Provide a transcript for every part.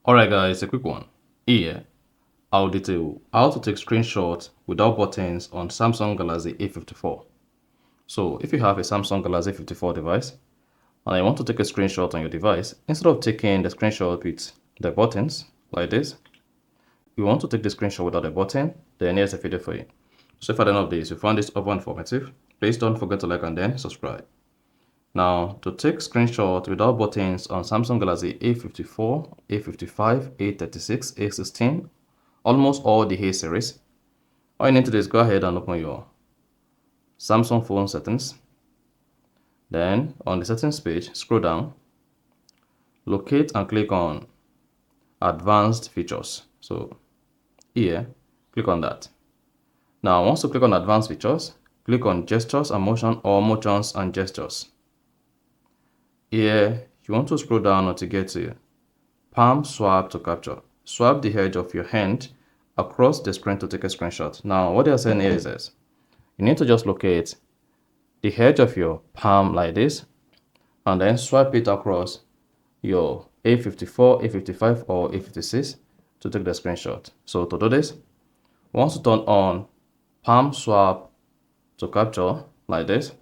Alright guys, a quick one. Here, I'll detail how to take screenshots without buttons on Samsung Galaxy A54. So if you have a Samsung Galaxy A54 device and you want to take a screenshot on your device, instead of taking the screenshot with the buttons like this, you want to take the screenshot without the button, then here's a video for you. So if at the end of this you found this over informative, please don't forget to like and then subscribe. Now, to take screenshots without buttons on Samsung Galaxy A54, A55, A36, A16, almost all the A series, all you need to do is go ahead and open your Samsung phone settings. Then, on the settings page, scroll down, locate and click on Advanced Features. So, here, click on that. Now, once you click on Advanced Features, click on Gestures and Motion or Motions and Gestures. Here, you want to scroll down until you get to Palm Swap to Capture. Swap the edge of your hand across the screen to take a screenshot. Now, what they are saying here is this. You need to just locate the edge of your palm like this, and then swipe it across your A54, A55, or A56 to take the screenshot. So to do this, once you turn on Palm Swap to Capture like this,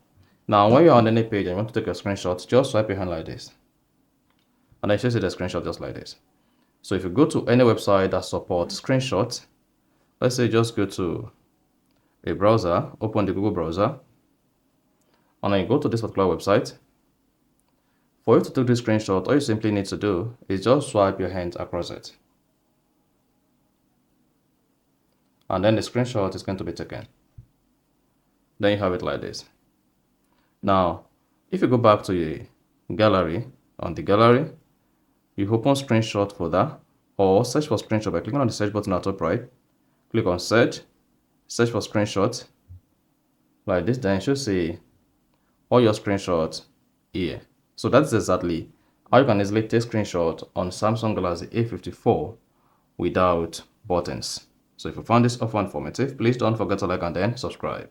now, when you're on any page and you want to take a screenshot, just swipe your hand like this. And then you see the screenshot just like this. So if you go to any website that supports screenshots, let's say just go to a browser, open the Google browser, and then you go to this particular website. For you to take this screenshot, all you simply need to do is just swipe your hand across it. And then the screenshot is going to be taken. Then you have it like this. Now, if you go back to your gallery, on the gallery, you open screenshot folder or search for screenshot by clicking on the search button at top right. Click on search for screenshot like this, then you should see all your screenshots here. So that's exactly how you can easily take screenshot on Samsung Galaxy A54 without buttons. So if you found this offer informative, please don't forget to like and then subscribe.